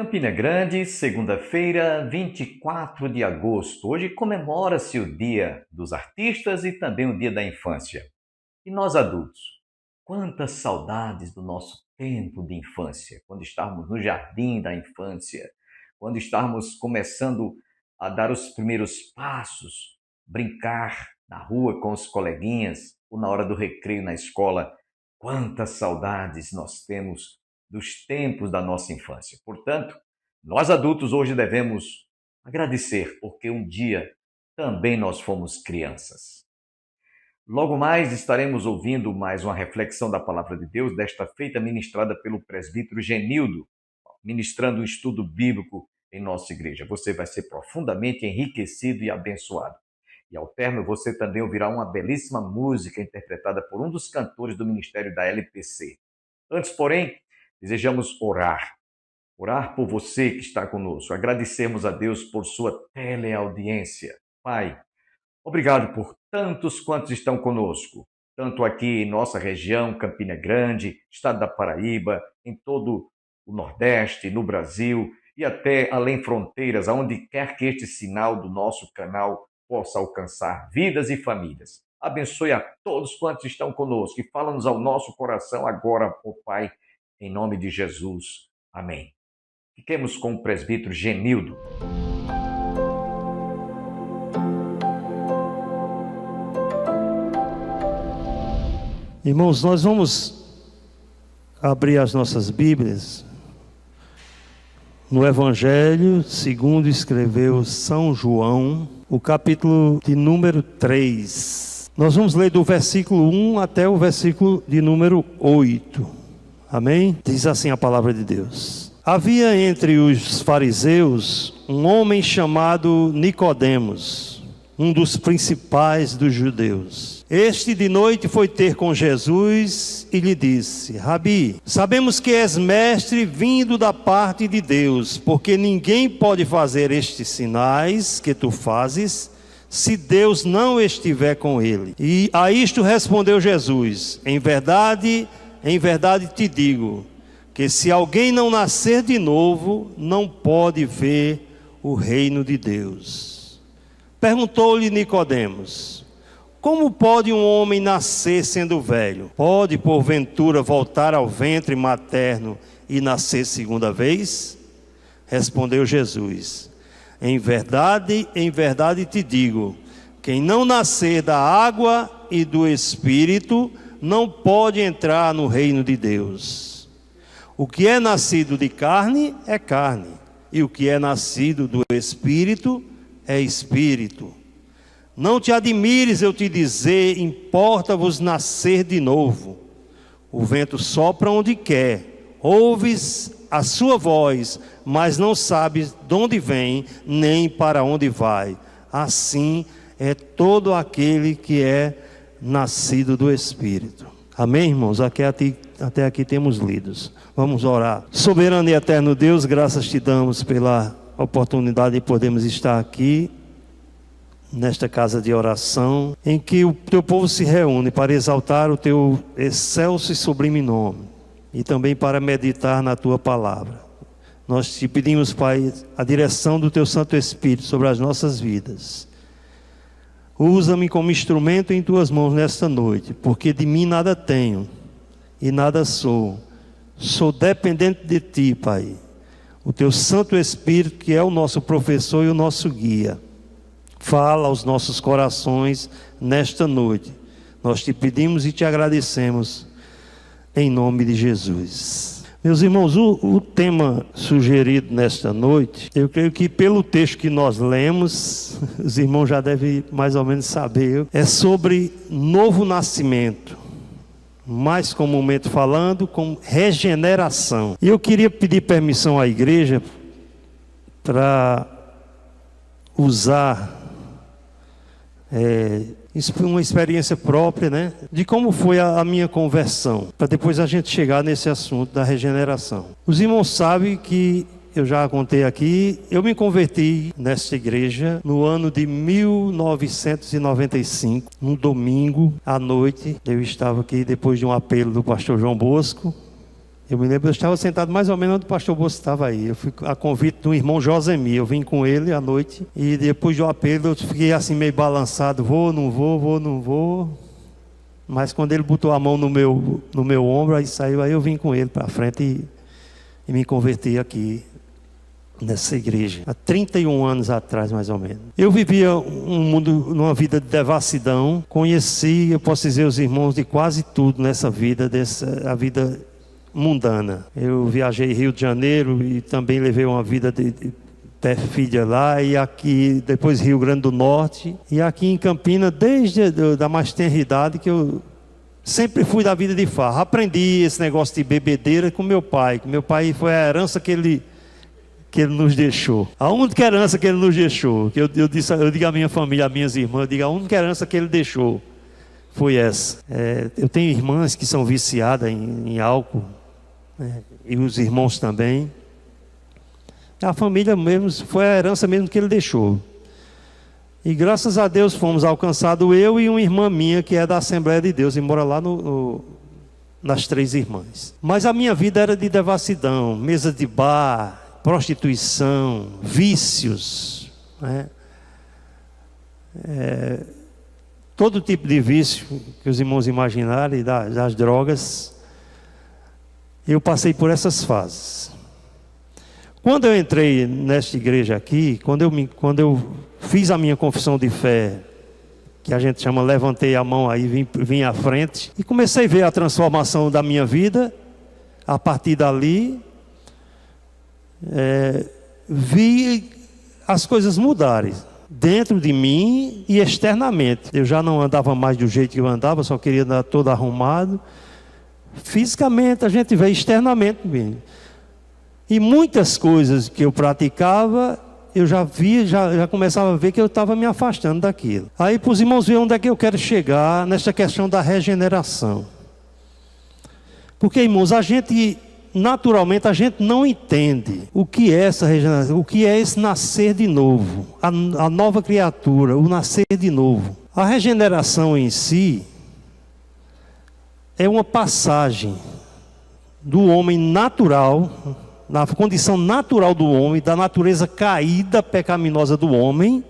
Campina Grande, segunda-feira, 24 de agosto. Hoje comemora-se o Dia dos Artistas e também o Dia da Infância. E nós adultos, quantas saudades do nosso tempo de infância, quando estávamos no jardim da infância, quando estávamos começando a dar os primeiros passos, brincar na rua com os coleguinhas ou na hora do recreio na escola. Quantas saudades nós temos dos tempos da nossa infância. Portanto, nós adultos hoje devemos agradecer, porque um dia também nós fomos crianças. Logo mais estaremos ouvindo mais uma reflexão da Palavra de Deus, desta feita ministrada pelo presbítero Genildo, ministrando um estudo bíblico em nossa igreja. Você vai ser profundamente enriquecido e abençoado. E ao término você também ouvirá uma belíssima música interpretada por um dos cantores do ministério da LPC. Antes, porém, desejamos orar por você que está conosco, agradecemos a Deus por sua teleaudiência. Pai, obrigado por tantos quantos estão conosco, tanto aqui em nossa região, Campina Grande, estado da Paraíba, em todo o Nordeste, no Brasil e até além fronteiras, aonde quer que este sinal do nosso canal possa alcançar vidas e famílias. Abençoe a todos quantos estão conosco e fala-nos ao nosso coração agora, ó Pai, em nome de Jesus. Amém. Fiquemos com o presbítero Genildo. Irmãos, nós vamos abrir as nossas Bíblias no Evangelho segundo escreveu São João, o capítulo de número 3. Nós vamos ler do versículo 1 até o versículo de número 8. Amém? Diz assim a palavra de Deus. Havia entre os fariseus um homem chamado Nicodemos, um dos principais dos judeus. Este de noite foi ter com Jesus e lhe disse: Rabi, sabemos que és mestre vindo da parte de Deus, porque ninguém pode fazer estes sinais que tu fazes, se Deus não estiver com ele. E a isto respondeu Jesus: em verdade te digo, que se alguém não nascer de novo, não pode ver o reino de Deus. Perguntou-lhe Nicodemos: como pode um homem nascer sendo velho? Pode, porventura, voltar ao ventre materno e nascer segunda vez? Respondeu Jesus: em verdade te digo, quem não nascer da água e do Espírito, não pode entrar no reino de Deus. O que é nascido de carne é carne, e o que é nascido do Espírito é Espírito. Não te admires eu te dizer, importa-vos nascer de novo. O vento sopra onde quer, ouves a sua voz, mas não sabes de onde vem, nem para onde vai. Assim é todo aquele que é nascido do Espírito. Amém, irmãos? Até aqui temos lidos. Vamos orar. Soberano e eterno Deus, graças te damos pela oportunidade de podermos estar aqui nesta casa de oração, em que o teu povo se reúne para exaltar o teu excelso e sublime nome, e também para meditar na tua palavra. Nós te pedimos, Pai, a direção do teu Santo Espírito sobre as nossas vidas. Usa-me como instrumento em tuas mãos nesta noite, porque de mim nada tenho e nada sou. Sou dependente de ti, Pai. O teu Santo Espírito, que é o nosso professor e o nosso guia, fala aos nossos corações nesta noite. Nós te pedimos e te agradecemos em nome de Jesus. Meus irmãos, o tema sugerido nesta noite, eu creio que pelo texto que nós lemos, os irmãos já devem mais ou menos saber, é sobre novo nascimento, mais comumente falando, com regeneração. E eu queria pedir permissão à igreja para usar uma experiência própria, né, de como foi a minha conversão, para depois a gente chegar nesse assunto da regeneração. Os irmãos sabem que eu já contei aqui, eu me converti nesta igreja no ano de 1995, num domingo à noite. Eu estava aqui depois de um apelo do pastor João Bosco, Eu me lembro, eu estava sentado mais ou menos onde o pastor Bolso estava aí. Eu fui a convite do irmão Josemi. Eu vim com ele à noite. E depois do apelo eu fiquei assim meio balançado. Vou, não vou. Mas quando ele botou a mão no meu ombro, aí saiu, aí eu vim com ele para frente e me converti aqui nessa igreja. Há 31 anos atrás, mais ou menos. Eu vivia um mundo, numa vida de devassidão. Conheci, eu posso dizer, os irmãos de quase tudo nessa vida, a vida mundana. Eu viajei Rio de Janeiro e também levei uma vida de filha lá, e aqui depois Rio Grande do Norte, e aqui em Campinas desde da mais tenra idade, que eu sempre fui da vida de farra. Aprendi esse negócio de bebedeira com meu pai, que meu pai foi a herança que ele nos deixou. A única herança que ele nos deixou, que eu digo à minha família, às minhas irmãs, eu digo, a única herança que ele deixou foi essa. Eu tenho irmãs que são viciadas em álcool, e os irmãos também. A família mesmo, foi a herança mesmo que ele deixou. E graças a Deus fomos alcançados, eu e uma irmã minha que é da Assembleia de Deus e mora lá nas Três Irmãs. Mas a minha vida era de devassidão, mesa de bar, prostituição, vícios, né? Todo tipo de vício que os irmãos imaginarem, das drogas. Eu passei por essas fases. Quando eu entrei nesta igreja aqui, quando eu fiz a minha confissão de fé, que a gente chama, levantei a mão aí, vim à frente, e comecei a ver a transformação da minha vida. A partir dali, vi as coisas mudarem, dentro de mim e externamente. Eu já não andava mais do jeito que eu andava, só queria andar todo arrumado. Fisicamente, a gente vê externamente mesmo. E muitas coisas que eu praticava, eu já começava a ver que eu estava me afastando daquilo. Aí para os irmãos verem onde é que eu quero chegar nessa questão da regeneração. Porque, irmãos, naturalmente a gente não entende o que é essa regeneração, o que é esse nascer de novo, a nova criatura, o nascer de novo. A regeneração em si é uma passagem do homem natural, na condição natural do homem, da natureza caída, pecaminosa do homem,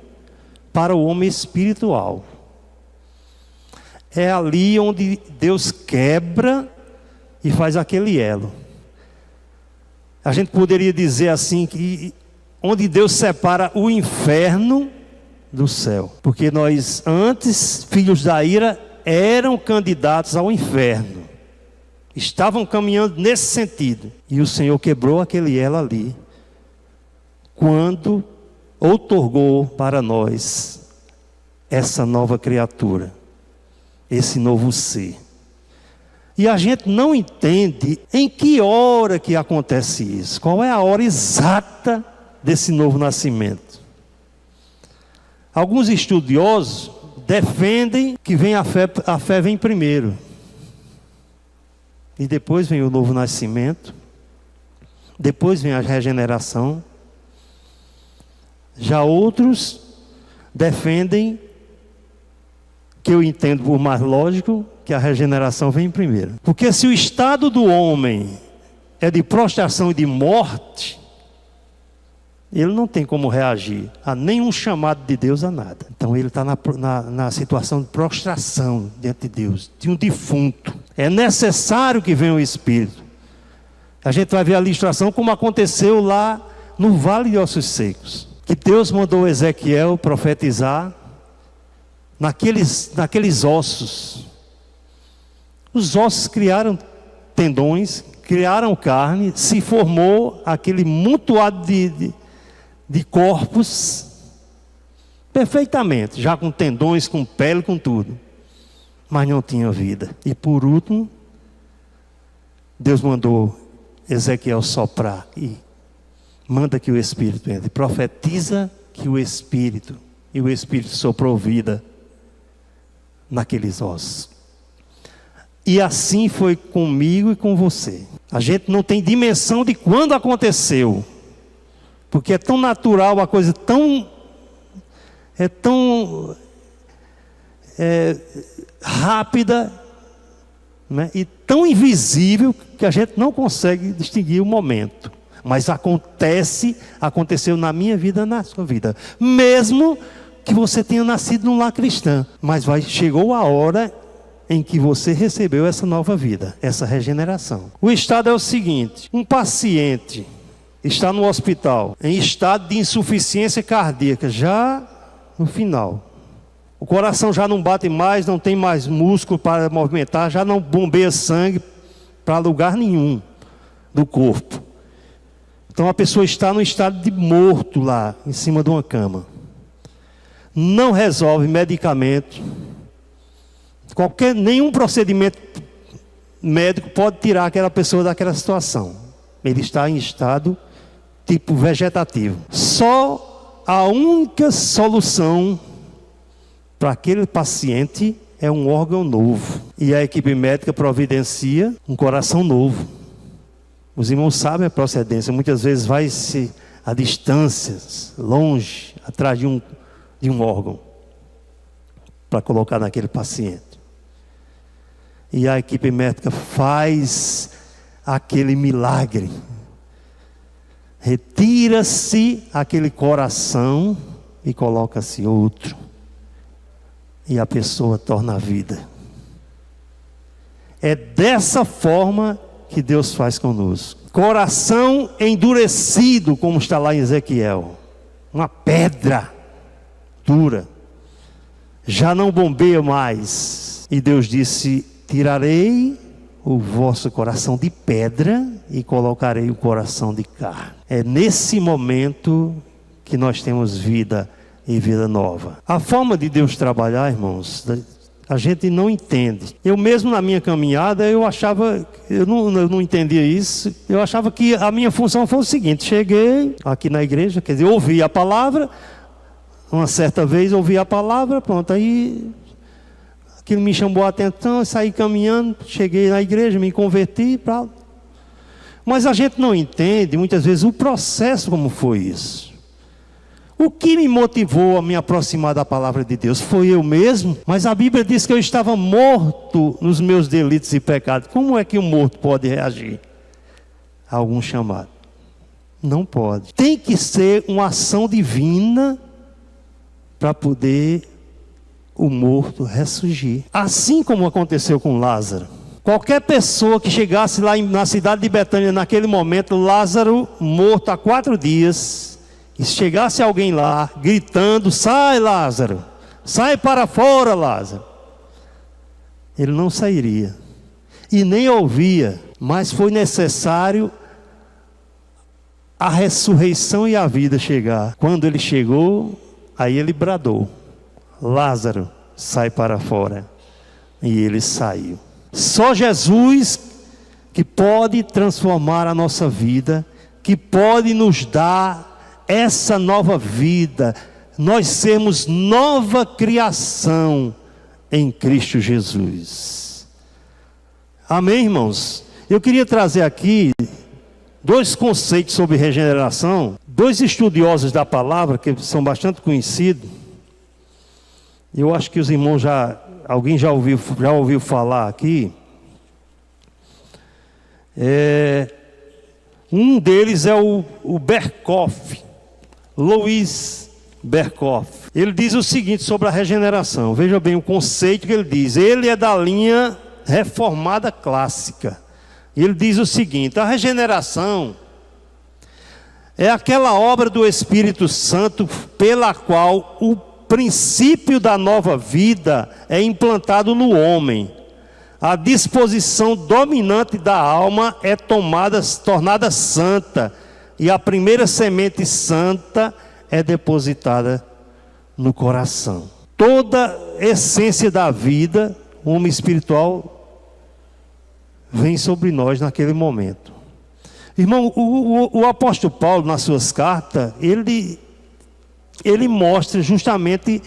para o homem espiritual. É ali onde Deus quebra e faz aquele elo. A gente poderia dizer assim, que onde Deus separa o inferno do céu. Porque nós, antes, filhos da ira, eram candidatos ao inferno. Estavam caminhando nesse sentido. E o Senhor quebrou aquele elo ali, quando outorgou para nós essa nova criatura, esse novo ser. E a gente não entende em que hora que acontece isso. Qual é a hora exata desse novo nascimento? Alguns estudiosos defendem que a fé vem primeiro. E depois vem o novo nascimento. Depois vem a regeneração. Já outros defendem, que eu entendo por mais lógico, que a regeneração vem primeiro. Porque se o estado do homem é de prostração e de morte, ele não tem como reagir a nenhum chamado de Deus, a nada. Então ele está na situação de prostração diante de Deus, de um defunto. É necessário que venha o Espírito. A gente vai ver a ilustração como aconteceu lá no Vale de Ossos Secos, que Deus mandou Ezequiel profetizar naqueles ossos. Os ossos criaram tendões, criaram carne, se formou aquele montoado de corpos, perfeitamente, já com tendões, com pele, com tudo, mas não tinha vida. E por último, Deus mandou Ezequiel soprar e manda que o Espírito entre, profetiza que o Espírito soprou vida naqueles ossos. E assim foi comigo e com você. A gente não tem dimensão de quando aconteceu, porque é tão natural, a coisa tão rápida, né? E tão invisível que a gente não consegue distinguir o momento. Mas aconteceu na minha vida, na sua vida. Mesmo que você tenha nascido num lar cristão. Mas chegou a hora em que você recebeu essa nova vida, essa regeneração. O estado é o seguinte: um paciente está no hospital em estado de insuficiência cardíaca, já no final. O coração já não bate mais, não tem mais músculo para movimentar, já não bombeia sangue para lugar nenhum do corpo. Então a pessoa está no estado de morto lá, em cima de uma cama. Não resolve medicamento. Nenhum procedimento médico pode tirar aquela pessoa daquela situação. Ele está em estado tipo vegetativo. Só a única solução para aquele paciente é um órgão novo. E a equipe médica providencia um coração novo. Os irmãos sabem a procedência. Muitas vezes vai-se a distâncias, longe, atrás de um órgão, para colocar naquele paciente. E a equipe médica faz aquele milagre. Retira-se aquele coração e coloca-se outro. E a pessoa torna a vida. É dessa forma que Deus faz conosco. Coração endurecido, como está lá em Ezequiel. Uma pedra dura. Já não bombeia mais. E Deus disse: tirarei o vosso coração de pedra e colocarei o coração de carne. É nesse momento que nós temos vida e vida nova. A forma de Deus trabalhar, irmãos, a gente não entende. Eu mesmo na minha caminhada, eu não entendia isso. Eu achava que a minha função foi o seguinte: cheguei aqui na igreja, quer dizer, ouvi a palavra, uma certa vez ouvi a palavra, pronto, aí aquilo me chamou a atenção, eu saí caminhando, cheguei na igreja, me converti, pronto. Mas a gente não entende muitas vezes o processo como foi isso. O que me motivou a me aproximar da palavra de Deus? Foi eu mesmo? Mas a Bíblia diz que eu estava morto nos meus delitos e pecados. Como é que um morto pode reagir a algum chamado? Não pode. Tem que ser uma ação divina para poder o morto ressurgir. Assim como aconteceu com Lázaro. Qualquer pessoa que chegasse lá na cidade de Betânia naquele momento, Lázaro morto há 4 dias... E se chegasse alguém lá, gritando: sai Lázaro, sai para fora Lázaro, ele não sairia, e nem ouvia. Mas foi necessário a ressurreição e a vida chegar. Quando ele chegou, aí ele bradou: Lázaro, sai para fora. E ele saiu. Só Jesus que pode transformar a nossa vida, que pode nos dar essa nova vida, nós sermos nova criação em Cristo Jesus. Amém, irmãos? Eu queria trazer aqui 2 conceitos sobre regeneração, 2 estudiosos da palavra, que são bastante conhecidos. Eu acho que os irmãos alguém já ouviu falar aqui. Um deles é o Berkhof. Louis Berkhof. Ele diz o seguinte sobre a regeneração. Veja bem o conceito que ele diz. Ele é da linha reformada clássica. Ele diz o seguinte: a regeneração é aquela obra do Espírito Santo pela qual o princípio da nova vida é implantado no homem. A disposição dominante da alma é tornada santa. E a primeira semente santa é depositada no coração. Toda essência da vida, o homem espiritual, vem sobre nós naquele momento. Irmão, o apóstolo Paulo, nas suas cartas, ele mostra justamente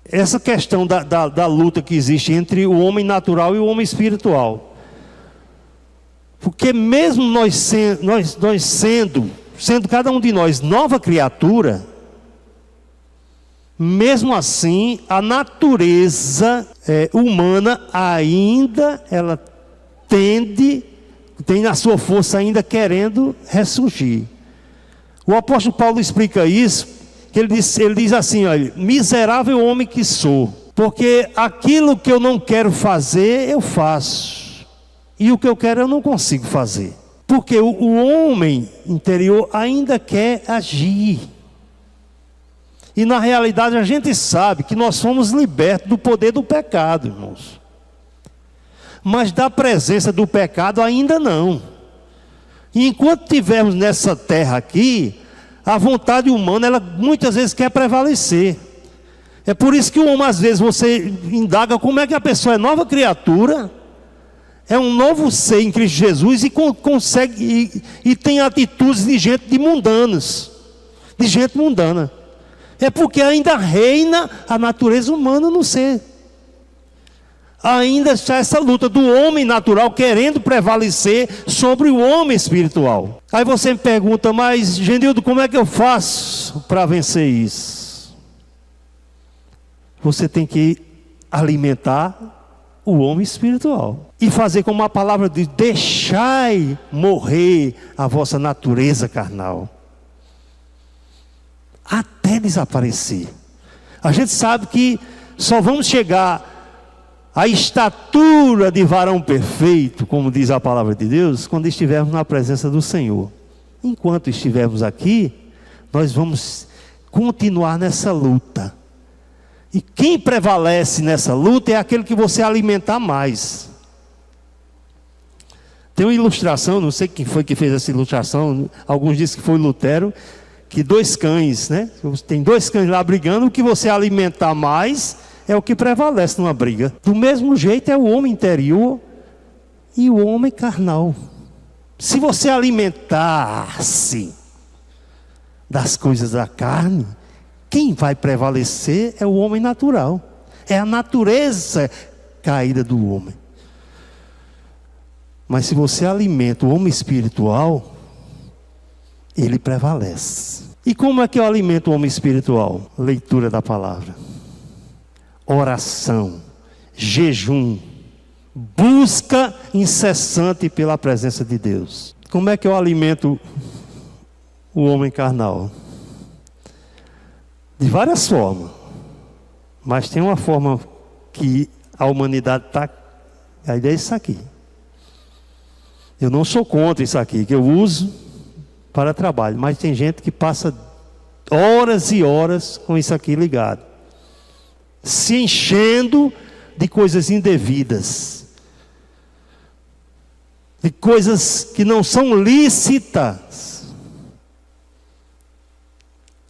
essa questão da luta que existe entre o homem natural e o homem espiritual. Porque mesmo nós sendo cada um de nós nova criatura, Mesmo assim, a natureza humana ainda, ela tem na sua força ainda querendo ressurgir. O apóstolo Paulo explica isso, que ele diz assim, olha, miserável homem que sou, porque aquilo que eu não quero fazer, eu faço, e o que eu quero eu não consigo fazer, porque o homem interior ainda quer agir, e na realidade a gente sabe que nós fomos libertos do poder do pecado, irmãos, mas da presença do pecado ainda não. E enquanto estivermos nessa terra aqui, a vontade humana, ela muitas vezes quer prevalecer. É por isso que o homem, às vezes, você indaga como é que a pessoa é nova criatura, é um novo ser em Cristo Jesus e consegue, e tem atitudes de gente mundanos, de gente mundana. É porque ainda reina a natureza humana no ser. Ainda está essa luta do homem natural querendo prevalecer sobre o homem espiritual. Aí você me pergunta, mas Genildo, como é que eu faço para vencer isso? Você tem que alimentar o homem espiritual e fazer como a palavra diz, deixai morrer a vossa natureza carnal até desaparecer. A gente sabe que só vamos chegar a estatura de varão perfeito, como diz a palavra de Deus, quando estivermos na presença do Senhor. Enquanto estivermos aqui, nós vamos continuar nessa luta. E quem prevalece nessa luta é aquele que você alimentar mais. Tem uma ilustração, não sei quem foi que fez essa ilustração, alguns dizem que foi Lutero, que 2 cães, né? Tem 2 cães lá brigando, o que você alimentar mais é o que prevalece numa briga. Do mesmo jeito é o homem interior e o homem carnal. Se você alimentar-se das coisas da carne, quem vai prevalecer é o homem natural. É a natureza caída do homem. Mas se você alimenta o homem espiritual, ele prevalece. E como é que eu alimento o homem espiritual? Leitura da palavra, oração, jejum, busca incessante pela presença de Deus. Como é que eu alimento o homem carnal? De várias formas, mas tem uma forma que a humanidade está, a ideia é isso aqui. Eu não sou contra isso aqui, que eu uso para trabalho, mas tem gente que passa horas e horas com isso aqui ligado, se enchendo de coisas indevidas, de coisas que não são lícitas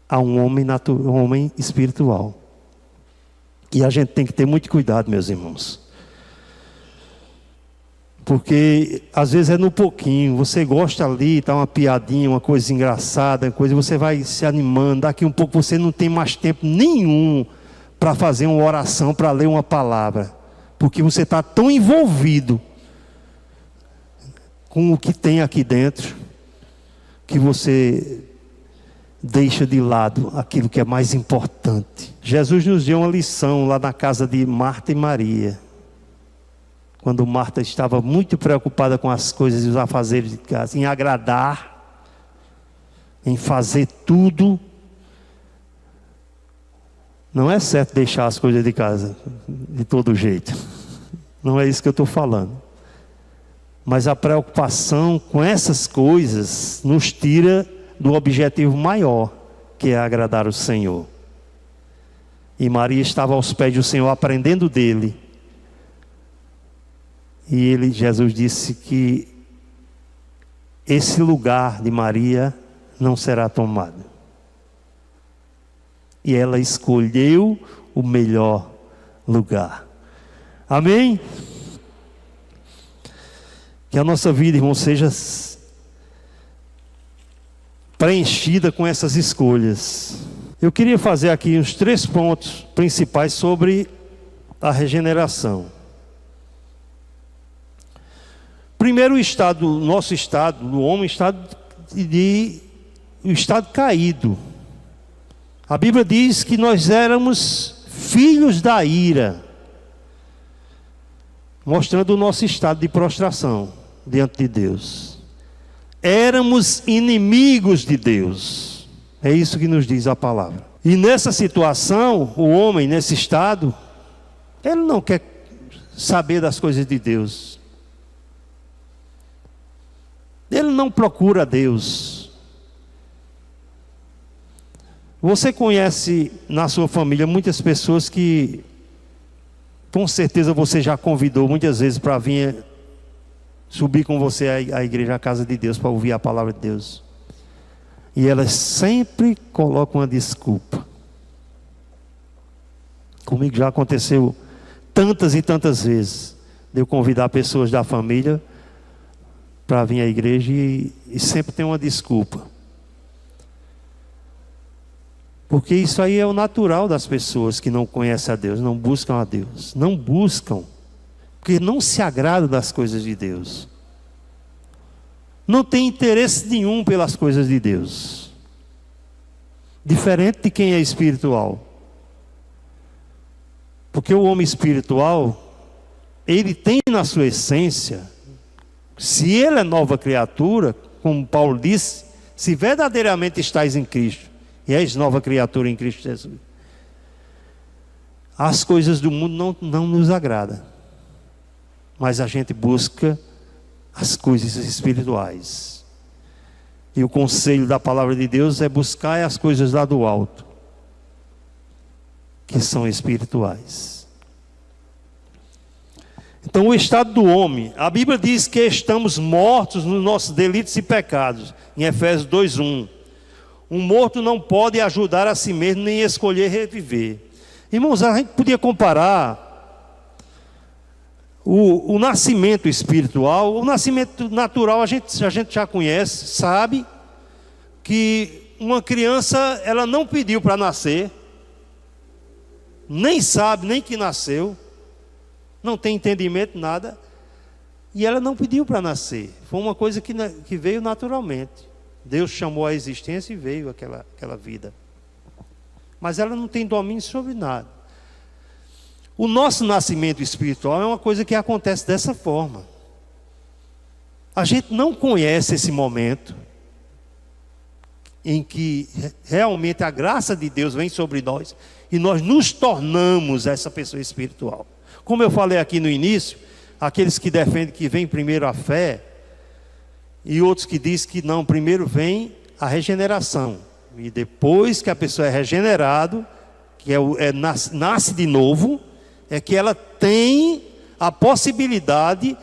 a um homem espiritual. E a gente tem que ter muito cuidado, meus irmãos, porque às vezes é no pouquinho, você gosta ali, tá uma piadinha, uma coisa engraçada, coisa, você vai se animando, daqui um pouco você não tem mais tempo nenhum para fazer uma oração, para ler uma palavra, porque você está tão envolvido com o que tem aqui dentro, que você deixa de lado aquilo que é mais importante. Jesus nos deu uma lição lá na casa de Marta e Maria, quando Marta estava muito preocupada com as coisas e os afazeres de casa, em agradar, em fazer tudo. Não é certo deixar as coisas de casa de todo jeito, não é isso que eu estou falando, mas a preocupação com essas coisas nos tira do objetivo maior, que é agradar o Senhor. E Maria estava aos pés do Senhor aprendendo dele, e Jesus disse que esse lugar de Maria não será tomado. E ela escolheu o melhor lugar. Amém? Que a nossa vida, irmão, seja preenchida com essas escolhas. Eu queria fazer aqui uns 3 pontos principais sobre a regeneração. Primeiro, o nosso estado, do homem, o estado caído. A Bíblia diz que nós éramos filhos da ira, mostrando o nosso estado de prostração diante de Deus. Éramos inimigos de Deus. É isso que nos diz a palavra. E nessa situação, o homem, nesse estado, ele não quer saber das coisas de Deus. Ele não procura Deus. Você conhece na sua família muitas pessoas que, com certeza você já convidou muitas vezes para vir subir com você à igreja, à casa de Deus, para ouvir a palavra de Deus. E elas sempre colocam uma desculpa. Comigo já aconteceu tantas e tantas vezes de eu convidar pessoas da família para vir à igreja e sempre tem uma desculpa. Porque isso aí é o natural das pessoas que não conhecem a Deus, não buscam a Deus. Não buscam, porque não se agradam das coisas de Deus. Não tem interesse nenhum pelas coisas de Deus. Diferente de quem é espiritual. Porque o homem espiritual, ele tem na sua essência, se ele é nova criatura, como Paulo disse, se verdadeiramente estáis em Cristo, e és nova criatura em Cristo Jesus, as coisas do mundo não nos agradam, mas a gente busca as coisas espirituais. E o conselho da palavra de Deus é buscar as coisas lá do alto, que são espirituais. Então o estado do homem, a Bíblia diz que estamos mortos nos nossos delitos e pecados, em Efésios 2:1. Um morto não pode ajudar a si mesmo, nem escolher reviver. Irmãos, a gente podia comparar o nascimento espiritual. O nascimento natural a gente já conhece, sabe que uma criança, ela não pediu para nascer, nem sabe nem que nasceu, não tem entendimento, nada, e ela não pediu para nascer. Foi uma coisa que veio naturalmente. Deus chamou a existência e veio aquela vida. Mas ela não tem domínio sobre nada. O nosso nascimento espiritual é uma coisa que acontece dessa forma. A gente não conhece esse momento em que realmente a graça de Deus vem sobre nós e nós nos tornamos essa pessoa espiritual. Como eu falei aqui no início, aqueles que defendem que vem primeiro a fé, e outros que dizem que não, primeiro vem a regeneração. E depois que a pessoa é regenerado, que nasce de novo, é que ela tem a possibilidade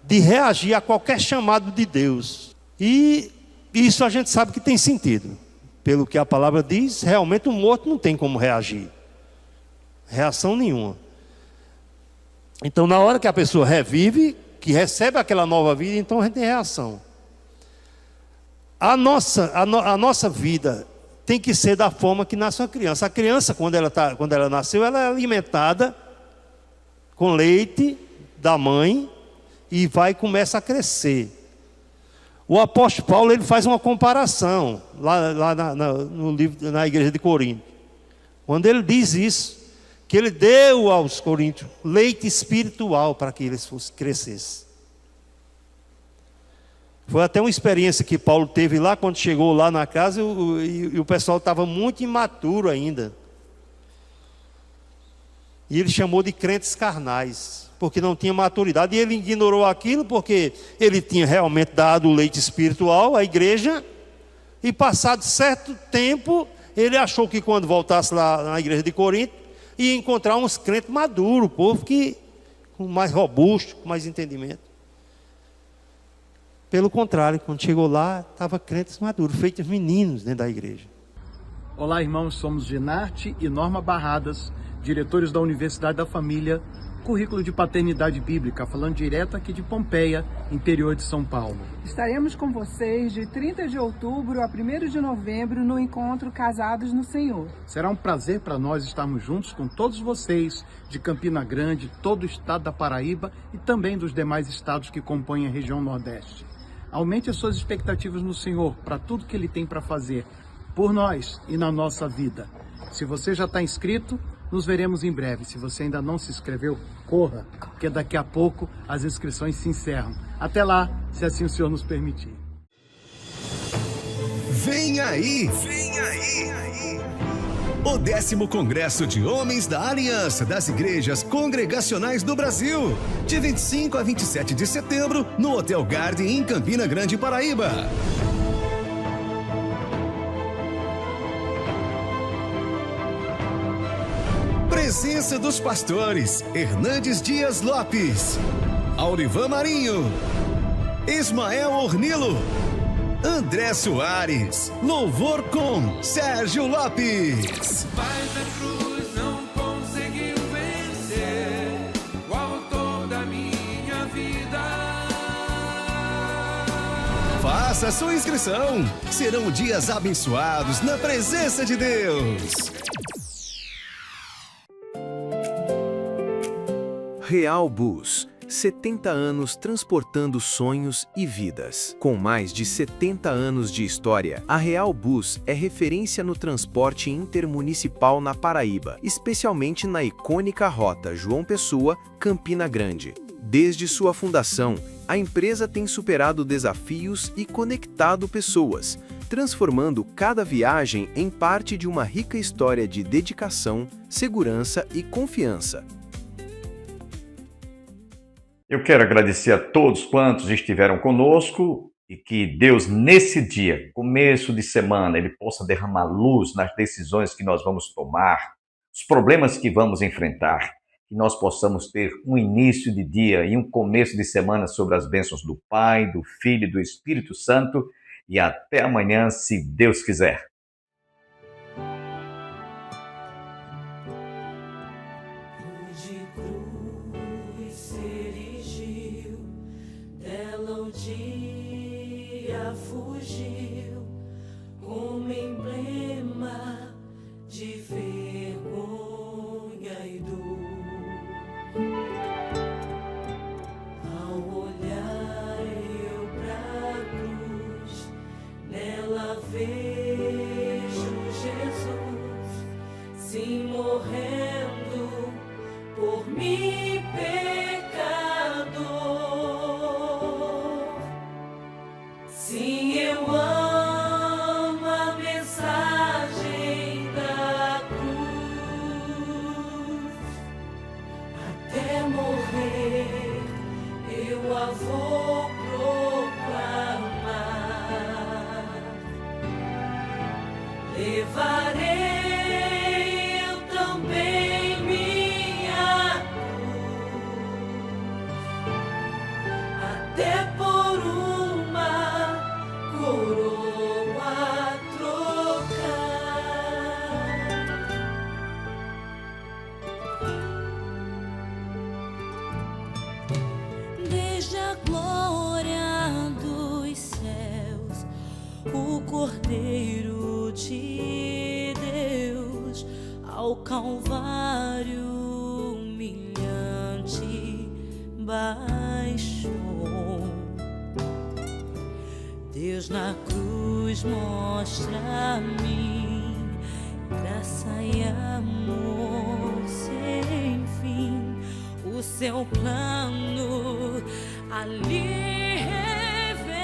de reagir a qualquer chamado de Deus. E isso a gente sabe que tem sentido. Pelo que a palavra diz, realmente o morto não tem como reagir. Reação nenhuma. Então na hora que a pessoa revive, que recebe aquela nova vida, então a gente tem reação. A nossa vida tem que ser da forma que nasce uma criança. A criança, quando ela nasceu, ela é alimentada com leite da mãe e começa a crescer. O apóstolo Paulo, ele faz uma comparação lá no livro, na igreja de Corinto, quando ele diz isso, que ele deu aos coríntios leite espiritual para que eles crescessem. Foi até uma experiência que Paulo teve lá, quando chegou lá na casa, e o pessoal estava muito imaturo ainda. E ele chamou de crentes carnais, porque não tinha maturidade. E ele ignorou aquilo, porque ele tinha realmente dado o leite espiritual à igreja. E passado certo tempo, ele achou que quando voltasse lá na igreja de Corinto, ia encontrar uns crentes maduros, povo mais robusto, com mais entendimento. Pelo contrário, quando chegou lá, estava crentes maduros, feitos meninos dentro da igreja. Olá, irmãos, somos Genarte e Norma Barradas, diretores da Universidade da Família, currículo de paternidade bíblica, falando direto aqui de Pompeia, interior de São Paulo. Estaremos com vocês de 30 de outubro a 1º de novembro no encontro Casados no Senhor. Será um prazer para nós estarmos juntos com todos vocês de Campina Grande, todo o estado da Paraíba e também dos demais estados que compõem a região Nordeste. Aumente as suas expectativas no Senhor para tudo que Ele tem para fazer, por nós e na nossa vida. Se você já está inscrito, nos veremos em breve. Se você ainda não se inscreveu, corra, porque daqui a pouco as inscrições se encerram. Até lá, se assim o Senhor nos permitir. Vem aí! Vem aí! O 10º Congresso de Homens da Aliança das Igrejas Congregacionais do Brasil, de 25 a 27 de setembro, no Hotel Garden, em Campina Grande, Paraíba. Presença dos pastores Hernandes Dias Lopes, Aurivan Marinho, Ismael Ornilo, André Soares, louvor com Sérgio Lopes. Mas a cruz não conseguiu vencer o autor da minha vida. Faça sua inscrição. Serão dias abençoados na presença de Deus. Real Bus, 70 anos transportando sonhos e vidas. Com mais de 70 anos de história, a Real Bus é referência no transporte intermunicipal na Paraíba, especialmente na icônica rota João Pessoa, Campina Grande. Desde sua fundação, a empresa tem superado desafios e conectado pessoas, transformando cada viagem em parte de uma rica história de dedicação, segurança e confiança. Eu quero agradecer a todos quantos estiveram conosco e que Deus, nesse dia, começo de semana, Ele possa derramar luz nas decisões que nós vamos tomar, os problemas que vamos enfrentar, que nós possamos ter um início de dia e um começo de semana sobre as bênçãos do Pai, do Filho e do Espírito Santo. E até amanhã, se Deus quiser. Fugiu como emblema de vergonha e dor. Ao olhar eu pra cruz, nela vejo Jesus, sim, morrendo por mim, pecador. Sim, eu amo a mensagem da cruz. Até morrer eu a vou proclamar. Levarei eu também minha cruz, até por coroa trocar. Desde a glória dos céus, o Cordeiro de Deus ao Calvário humilhante baixou. Deus na cruz mostra-me graça e amor sem fim. O seu plano ali revelou.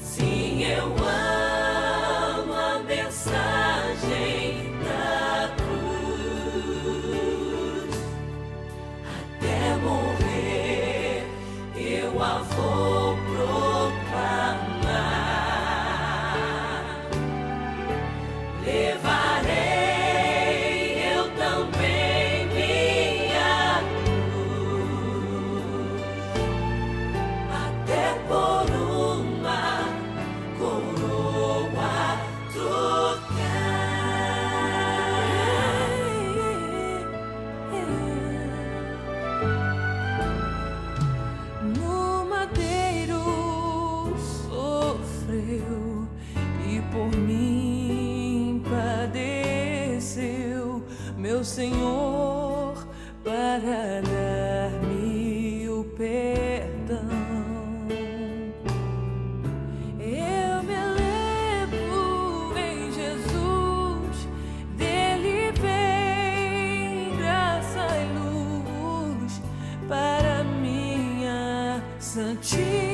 Sim, eu amo a mensagem da cruz. Até morrer eu a vou proclamar. Levarei eu também minha cruz. Santíssimo.